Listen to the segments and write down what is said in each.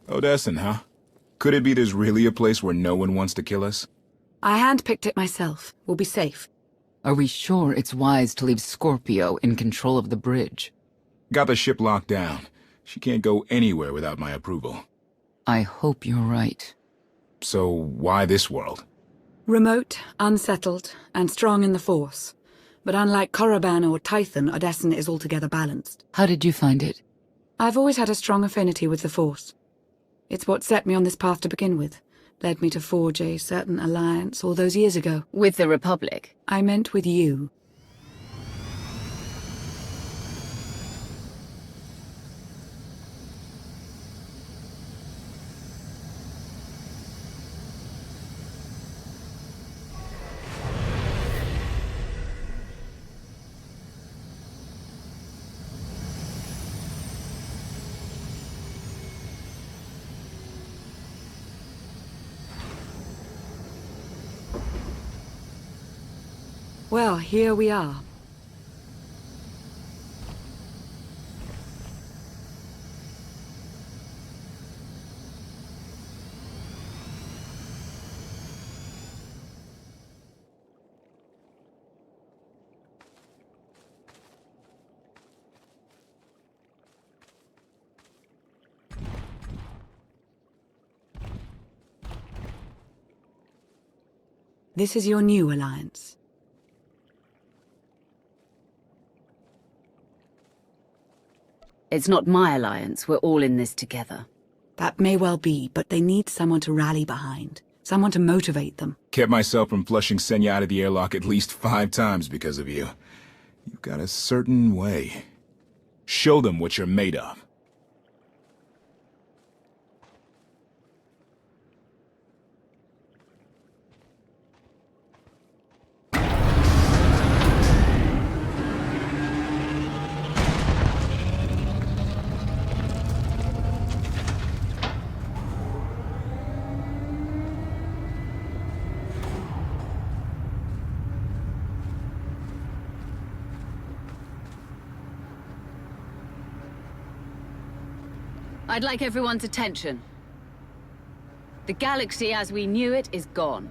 Odessen, huh? Could it be there's really a place where no one wants to kill us? I handpicked it myself. We'll be safe. Are we sure it's wise to leave Scorpio in control of the bridge? Got the ship locked down. She can't go anywhere without my approval. I hope you're right. So why this world? Remote, unsettled, and strong in the Force. But unlike Korriban or Tython, Odessen is altogether balanced. How did you find it? I've always had a strong affinity with the Force. It's what set me on this path to begin with. Led me to forge a certain alliance all those years ago. With the Republic? I meant with you. Well, here we are. This is your new alliance. It's not my alliance. We're all in this together. That may well be, but they need someone to rally behind. Someone to motivate them. Kept myself from flushing Senya out of the airlock at least 5 times because of you. You've got a certain way. Show them what you're made of. I'd like everyone's attention. The galaxy as we knew it is gone.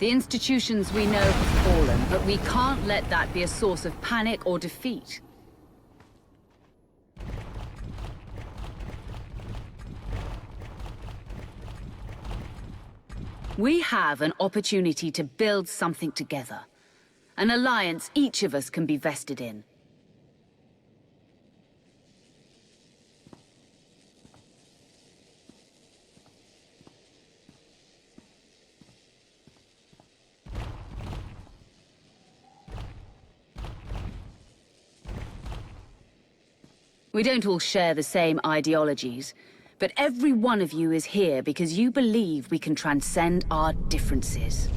The institutions we know have fallen, but we can't let that be a source of panic or defeat. We have an opportunity to build something together. An alliance each of us can be vested in. We don't all share the same ideologies, but every one of you is here because you believe we can transcend our differences.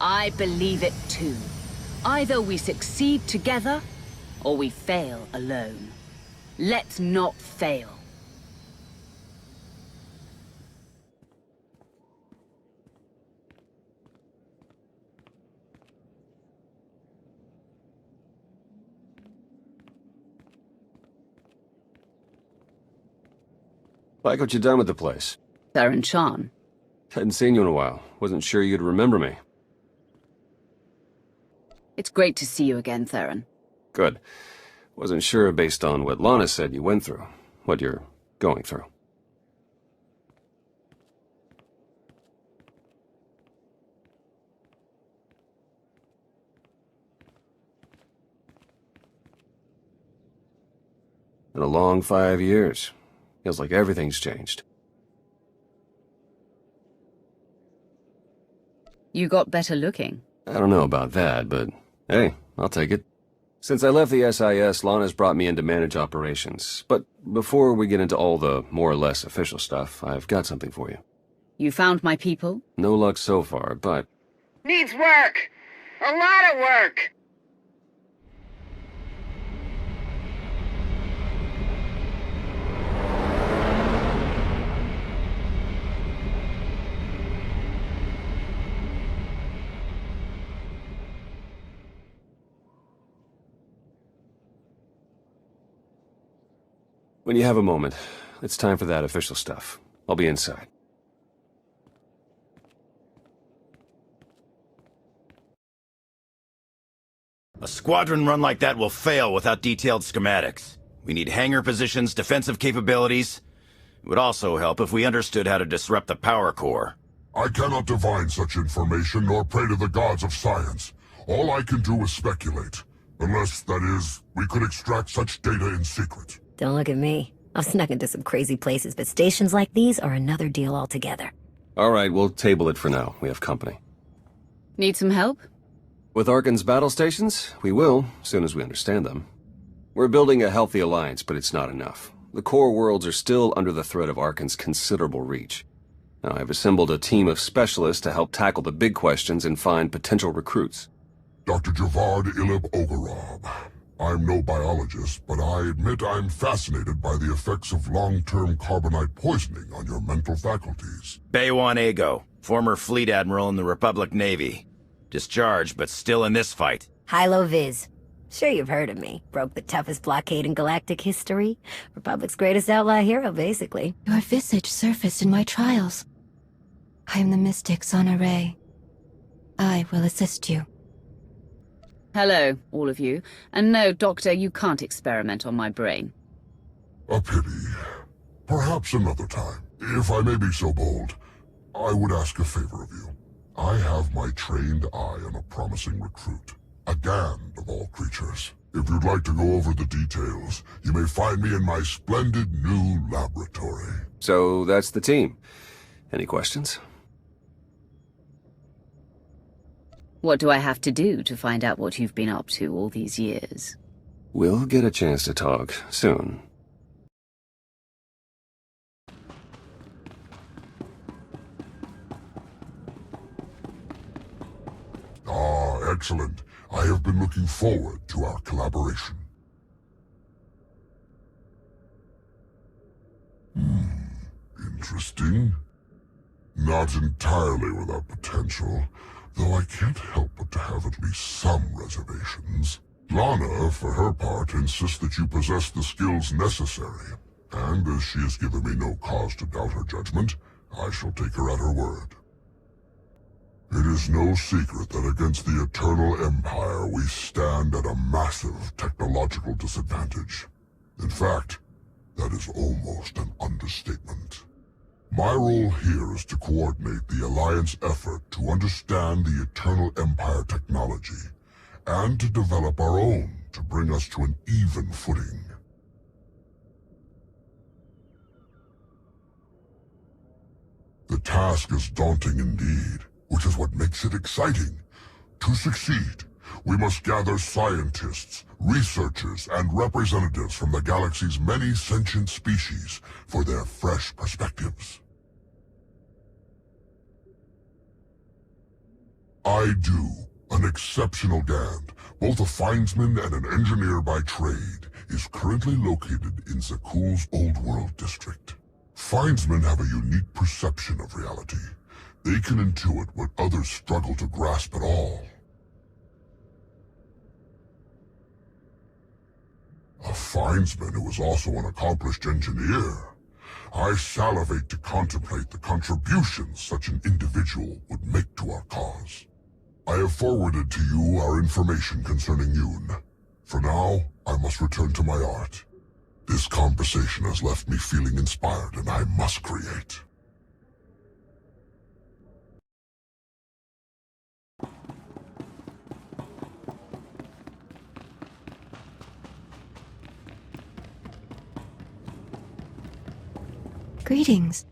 I believe it too. Either we succeed together, or we fail alone. Let's not fail. Like what you done with the place. Theron Shan. Hadn't seen you in a while. Wasn't sure you'd remember me. It's great to see you again, Theron. Good. Wasn't sure based on what Lana said you went through. What you're going through. Been a long 5 years. Feels like everything's changed. You got better looking. I don't know about that, but hey, I'll take it. Since I left the SIS, Lana's brought me in to manage operations. But before we get into all the more or less official stuff, I've got something for you. You found my people? No luck so far, but... Needs work! A lot of work! When you have a moment, it's time for that official stuff. I'll be inside. A squadron run like that will fail without detailed schematics. We need hangar positions, defensive capabilities. It would also help if we understood how to disrupt the power core. I cannot divine such information nor pray to the gods of science. All I can do is speculate. Unless, that is, we could extract such data in secret. Don't look at me. I've snuck into some crazy places, but stations like these are another deal altogether. All right, we'll table it for now. We have company. Need some help? With Arkan's battle stations, we will, as soon as we understand them. We're building a healthy alliance, but it's not enough. The core worlds are still under the threat of Arkan's considerable reach. Now, I've assembled a team of specialists to help tackle the big questions and find potential recruits. Dr. Javad Ilib Ogorob. I'm no biologist, but I admit I'm fascinated by the effects of long-term carbonite poisoning on your mental faculties. Baywan Ego, former fleet admiral in the Republic Navy. Discharged, but still in this fight. Hilo Viz. Sure you've heard of me. Broke the toughest blockade in galactic history. Republic's greatest outlaw hero, basically. Your visage surfaced in my trials. I am the mystic Sonare. I will assist you. Hello, all of you. And no, Doctor, you can't experiment on my brain. A pity. Perhaps another time. If I may be so bold, I would ask a favor of you. I have my trained eye on a promising recruit. A Gand of all creatures. If you'd like to go over the details, you may find me in my splendid new laboratory. So that's the team. Any questions? What do I have to do to find out what you've been up to all these years? We'll get a chance to talk soon. Ah, excellent. I have been looking forward to our collaboration. Interesting. Not entirely without potential, though I can't help but to have at least some reservations. Lana, for her part, insists that you possess the skills necessary, and as she has given me no cause to doubt her judgment, I shall take her at her word. It is no secret that against the Eternal Empire we stand at a massive technological disadvantage. In fact, that is almost an understatement. My role here is to coordinate the Alliance effort to understand the Eternal Empire technology, and to develop our own to bring us to an even footing. The task is daunting indeed, which is what makes it exciting. To succeed, we must gather scientists, researchers, and representatives from the galaxy's many sentient species for their fresh perspectives. I do, an exceptional Gand, both a findsman and an engineer by trade, is currently located in Zakuul's Old World district. Findsmen have a unique perception of reality. They can intuit what others struggle to grasp at all. A findsman who is also an accomplished engineer. I salivate to contemplate the contributions such an individual would make to our cause. I have forwarded to you our information concerning Yoon. For now, I must return to my art. This conversation has left me feeling inspired, and I must create. Greetings.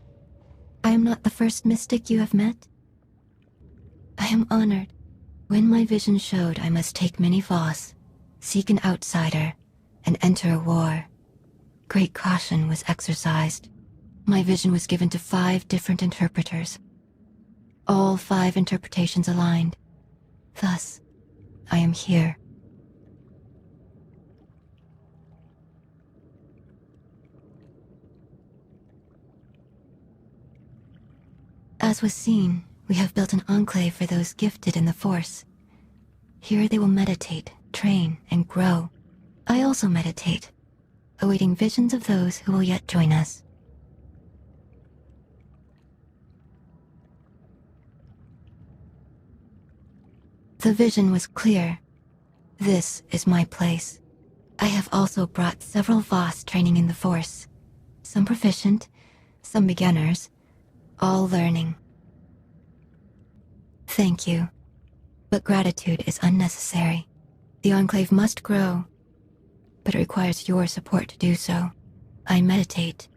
I am not the first mystic you have met. I am honored. When my vision showed I must take many Voss, seek an outsider, and enter a war, great caution was exercised. My vision was given to 5 different interpreters. All 5 interpretations aligned. Thus, I am here. As was seen, we have built an enclave for those gifted in the Force. Here they will meditate, train, and grow. I also meditate, awaiting visions of those who will yet join us. The vision was clear. This is my place. I have also brought several Voss training in the Force. Some proficient, some beginners, all learning. Thank you, but gratitude is unnecessary. The Enclave must grow, but it requires your support to do so. I meditate.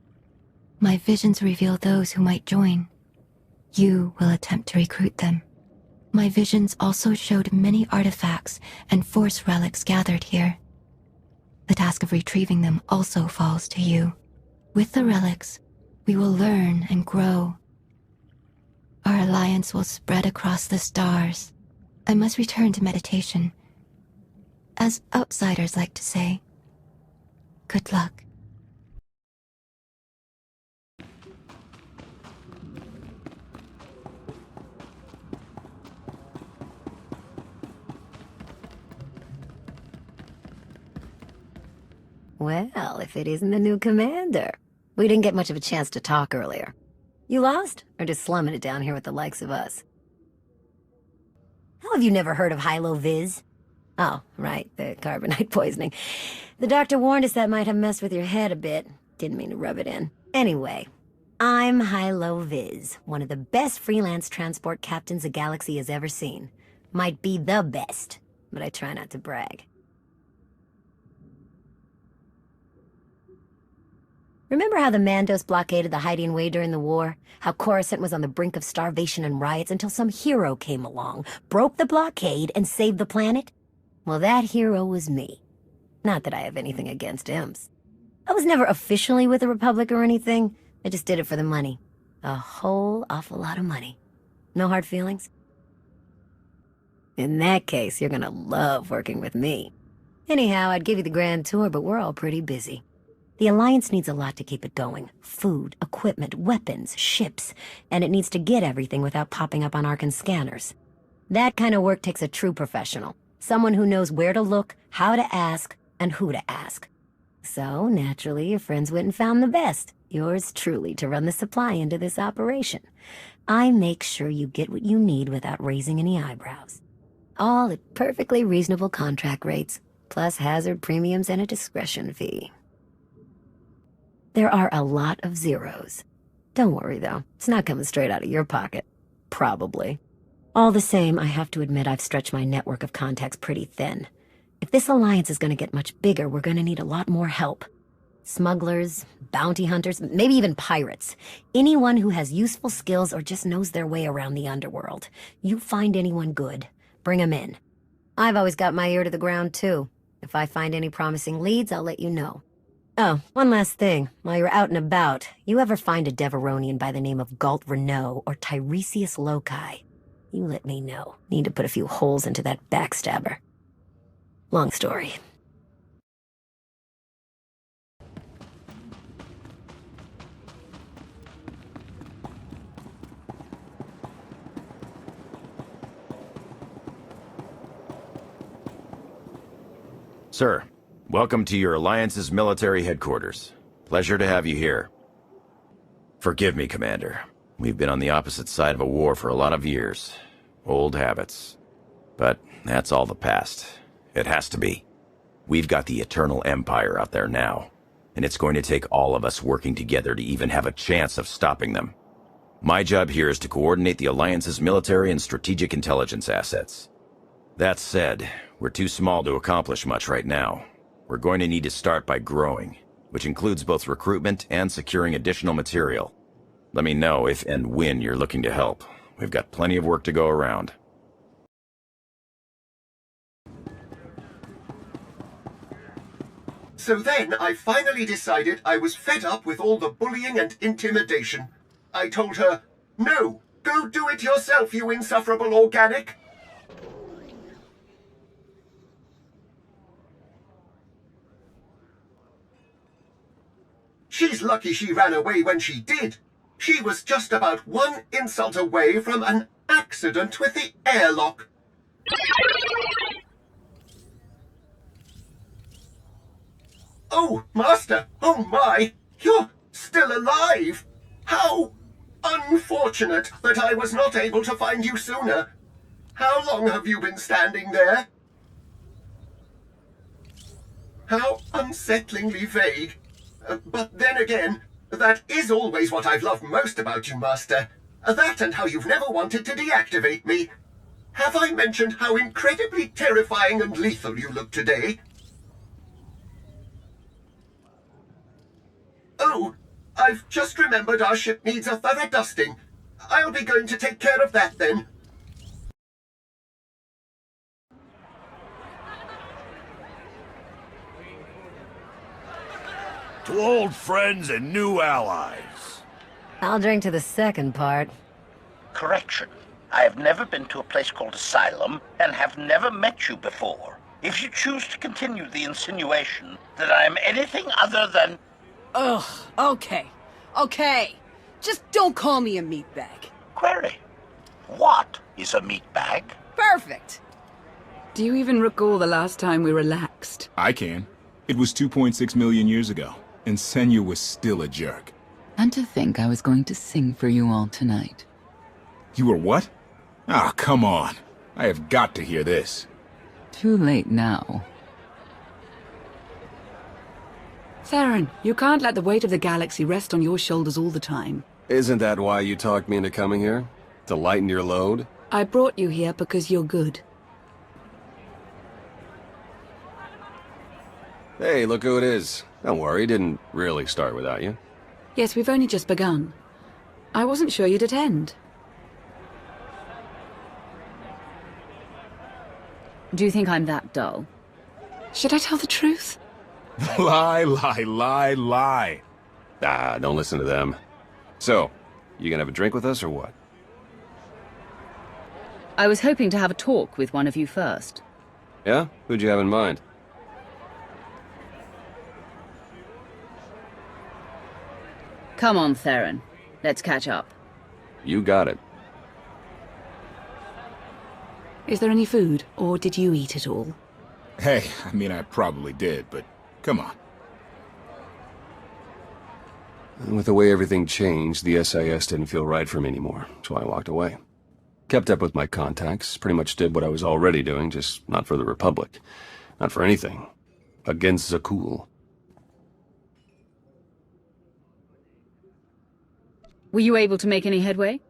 My visions reveal those who might join. You will attempt to recruit them. My visions also showed many artifacts and Force relics gathered here. The task of retrieving them also falls to you. With the relics, we will learn and grow. Our alliance will spread across the stars. I must return to meditation. As outsiders like to say, good luck. Well, if it isn't the new commander. We didn't get much of a chance to talk earlier. You lost? Or just slumming it down here with the likes of us? How have you never heard of Hylo-Viz? Oh, right, the carbonite poisoning. The doctor warned us that might have messed with your head a bit. Didn't mean to rub it in. Anyway, I'm Hylo-Viz, one of the best freelance transport captains the galaxy has ever seen. Might be the best, but I try not to brag. Remember how the Mandos blockaded the Hydian Way during the war? How Coruscant was on the brink of starvation and riots until some hero came along, broke the blockade, and saved the planet? Well, that hero was me. Not that I have anything against imps. I was never officially with the Republic or anything. I just did it for the money. A whole awful lot of money. No hard feelings? In that case, you're gonna love working with me. Anyhow, I'd give you the grand tour, but we're all pretty busy. The Alliance needs a lot to keep it going. Food, equipment, weapons, ships, and it needs to get everything without popping up on Arkan scanners. That kind of work takes a true professional. Someone who knows where to look, how to ask, and who to ask. So, naturally, your friends went and found the best. Yours truly to run the supply into this operation. I make sure you get what you need without raising any eyebrows. All at perfectly reasonable contract rates, plus hazard premiums and a discretion fee. There are a lot of zeros. Don't worry, though. It's not coming straight out of your pocket. Probably. All the same, I have to admit I've stretched my network of contacts pretty thin. If this alliance is going to get much bigger, we're going to need a lot more help. Smugglers, bounty hunters, maybe even pirates. Anyone who has useful skills or just knows their way around the underworld. You find anyone good, bring them in. I've always got my ear to the ground, too. If I find any promising leads, I'll let you know. Oh, one last thing. While you're out and about, you ever find a Deveronian by the name of Galt Renault or Tiresias Loci? You let me know. Need to put a few holes into that backstabber. Long story. Sir, welcome to your Alliance's military headquarters. Pleasure to have you here. Forgive me, Commander. We've been on the opposite side of a war for a lot of years. Old habits. But that's all the past. It has to be. We've got the Eternal Empire out there now, and it's going to take all of us working together to even have a chance of stopping them. My job here is to coordinate the Alliance's military and strategic intelligence assets. That said, we're too small to accomplish much right now. We're going to need to start by growing, which includes both recruitment and securing additional material. Let me know if and when you're looking to help. We've got plenty of work to go around. So then I finally decided I was fed up with all the bullying and intimidation. I told her, "No, go do it yourself, you insufferable organic." She's lucky she ran away when she did. She was just about one insult away from an accident with the airlock. Oh, Master! Oh my! You're still alive! How unfortunate that I was not able to find you sooner. How long have you been standing there? How unsettlingly vague. But then again, that is always what I've loved most about you, Master. That and how you've never wanted to deactivate me. Have I mentioned how incredibly terrifying and lethal you look today? Oh, I've just remembered our ship needs a thorough dusting. I'll be going to take care of that then. To old friends and new allies. I'll drink to the second part. Correction. I have never been to a place called Asylum and have never met you before. If you choose to continue the insinuation that I am anything other than... Ugh, okay. Okay. Just don't call me a meatbag. Query. What is a meatbag? Perfect. Do you even recall the last time we relaxed? I can. It was 2.6 million years ago, and Senya was still a jerk. And to think I was going to sing for you all tonight. You were what? Ah, come on. I have got to hear this. Too late now. Theron, you can't let the weight of the galaxy rest on your shoulders all the time. Isn't that why you talked me into coming here? To lighten your load? I brought you here because you're good. Hey, look who it is. Don't worry, it didn't really start without you. Yes, we've only just begun. I wasn't sure you'd attend. Do you think I'm that dull? Should I tell the truth? Lie, lie, lie, lie. Ah, don't listen to them. So, you gonna have a drink with us or what? I was hoping to have a talk with one of you first. Yeah? Who'd you have in mind? Come on, Theron. Let's catch up. You got it. Is there any food, or did you eat it all? Hey, I mean, I probably did, but come on. With the way everything changed, the SIS didn't feel right for me anymore, so I walked away. Kept up with my contacts, pretty much did what I was already doing, just not for the Republic. Not for anything. Against Zakul. Were you able to make any headway?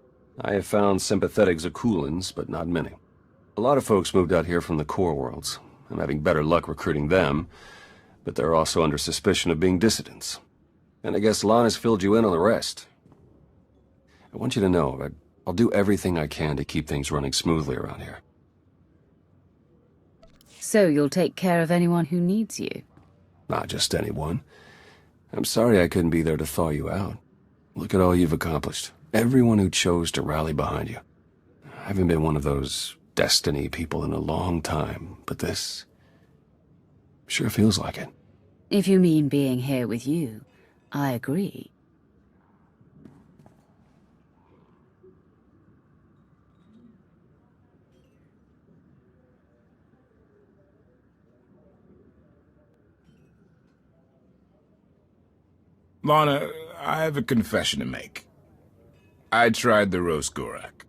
I have found sympathetic Zakulans, but not many. A lot of folks moved out here from the core worlds. I'm having better luck recruiting them, but they're also under suspicion of being dissidents. And I guess Lana's filled you in on the rest. I want you to know, I'll do everything I can to keep things running smoothly around here. So you'll take care of anyone who needs you? Not just anyone. I'm sorry I couldn't be there to thaw you out. Look at all you've accomplished. Everyone who chose to rally behind you. I haven't been one of those destiny people in a long time, but this sure feels like it. If you mean being here with you, I agree. Lana, I have a confession to make. I tried the roast Gorak.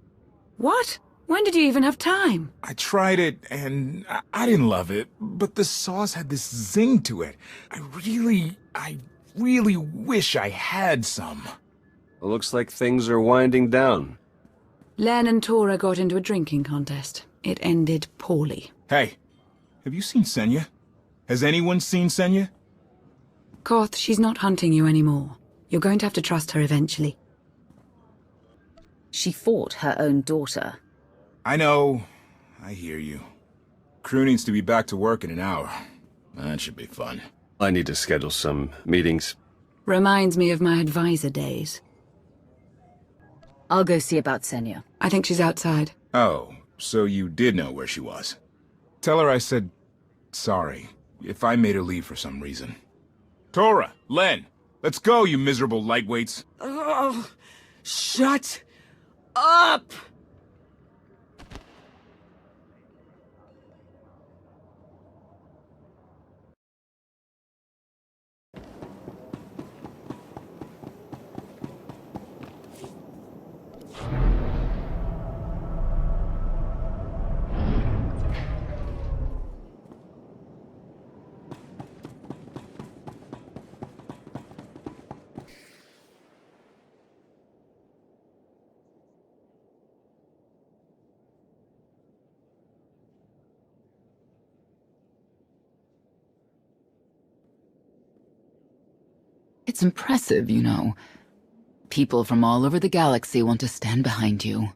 What? When did you even have time? I tried it, and I didn't love it, but the sauce had this zing to it. I really wish I had some. It looks like things are winding down. Len and Tora got into a drinking contest. It ended poorly. Hey, have you seen Senya? Has anyone seen Senya? Koth, she's not hunting you anymore. You're going to have to trust her eventually. She fought her own daughter. I know. I hear you. Crew needs to be back to work in an hour. That should be fun. I need to schedule some meetings. Reminds me of my advisor days. I'll go see about Senya. I think she's outside. Oh, so you did know where she was. Tell her I said sorry if I made her leave for some reason. Tora, Len, let's go, you miserable lightweights. Oh, shut up! It's impressive, you know. People from all over the galaxy want to stand behind you.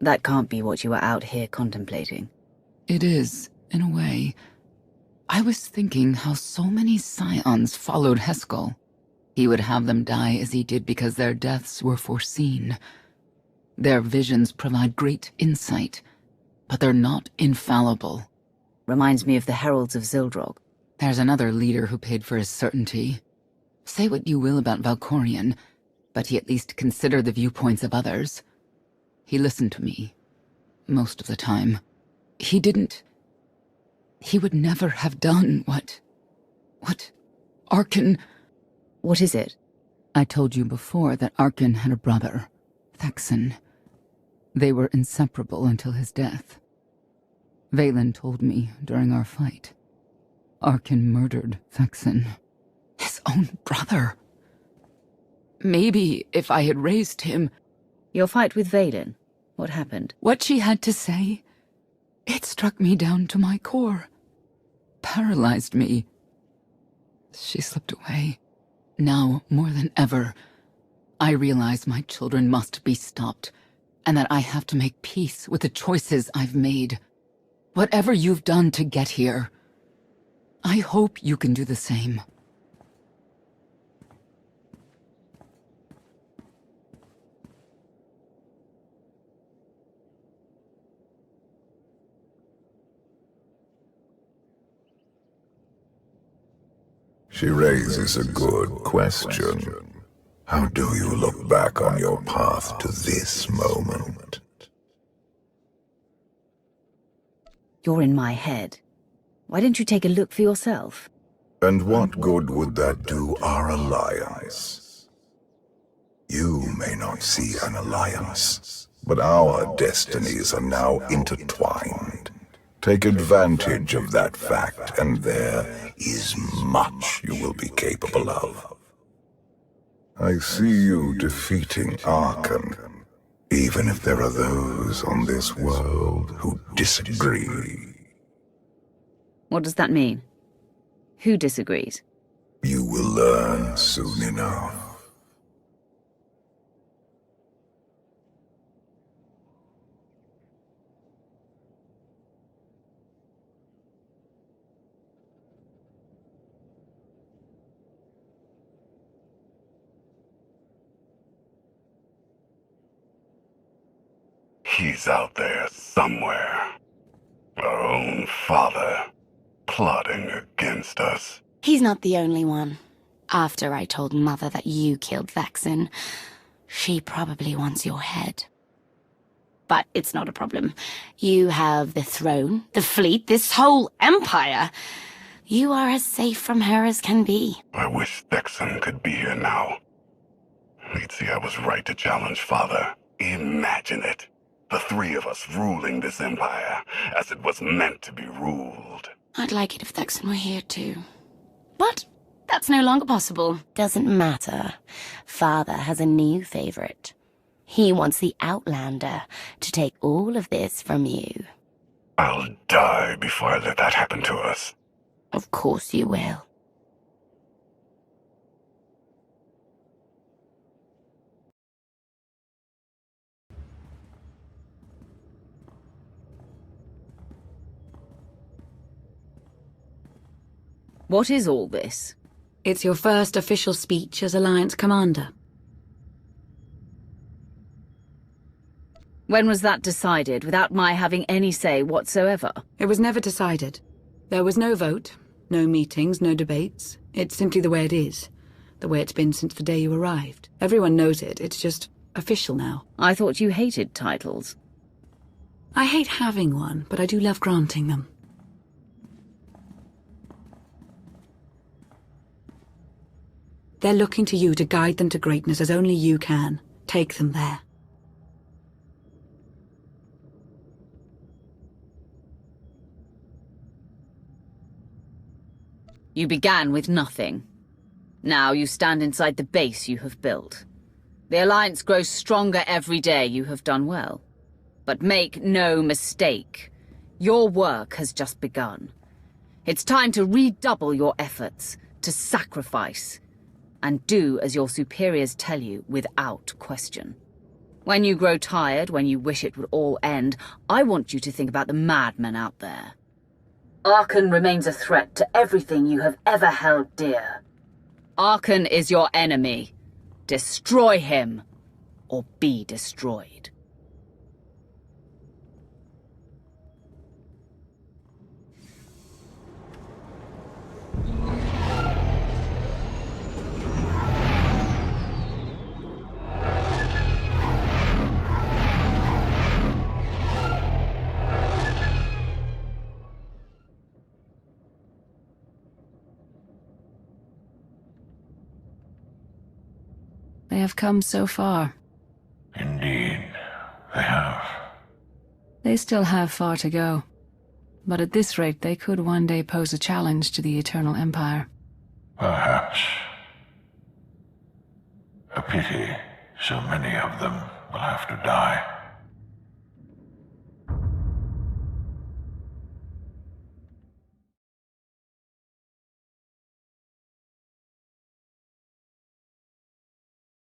That can't be what you were out here contemplating. It is, in a way. I was thinking how so many Scions followed Heskel. He would have them die as he did because their deaths were foreseen. Their visions provide great insight, but they're not infallible. Reminds me of the Heralds of Zildrog. There's another leader who paid for his certainty. Say what you will about Valkorion, but he at least considered the viewpoints of others. He listened to me. Most of the time. He would never have done what Arkin... What is it? I told you before that Arkin had a brother, Thexan. They were inseparable until his death. Valen told me during our fight. Arkin murdered Thexan. His own brother. Maybe if I had raised him... Your fight with Valen? What happened? What she had to say, it struck me down to my core. Paralyzed me. She slipped away. Now, more than ever, I realize my children must be stopped, and that I have to make peace with the choices I've made. Whatever you've done to get here, I hope you can do the same. She raises a good question. How do you look back on your path to this moment? You're in my head. Why don't you take a look for yourself? And what good would that do our alliance? You may not see an alliance, but our destinies are now intertwined. Take advantage of that fact, and there is much you will be capable of. I see you defeating Arkan, even if there are those on this world who disagree. What does that mean? Who disagrees? You will learn soon enough. He's out there somewhere. Our own father, plotting against us. He's not the only one. After I told Mother that you killed Thexan, she probably wants your head. But it's not a problem. You have the throne, the fleet, this whole empire. You are as safe from her as can be. I wish Thexan could be here now. He'd see I was right to challenge Father. Imagine it. The three of us ruling this empire, as it was meant to be ruled. I'd like it if Thexan were here too. But that's no longer possible. Doesn't matter. Father has a new favorite. He wants the Outlander to take all of this from you. I'll die before I let that happen to us. Of course you will. What is all this? It's your first official speech as Alliance Commander. When was that decided, without my having any say whatsoever? It was never decided. There was no vote, no meetings, no debates. It's simply the way it is. The way it's been since the day you arrived. Everyone knows it. It's just official now. I thought you hated titles. I hate having one, but I do love granting them. They're looking to you to guide them to greatness as only you can. Take them there. You began with nothing. Now you stand inside the base you have built. The Alliance grows stronger every day. You have done well. But make no mistake, your work has just begun. It's time to redouble your efforts, to sacrifice, and do as your superiors tell you without question. When you grow tired, when you wish it would all end, I want you to think about the madmen out there. Arkan remains a threat to everything you have ever held dear. Arkan is your enemy. Destroy him, or be destroyed. They have come so far. Indeed, they have. They still have far to go. But at this rate, they could one day pose a challenge to the Eternal Empire. Perhaps. A pity so many of them will have to die.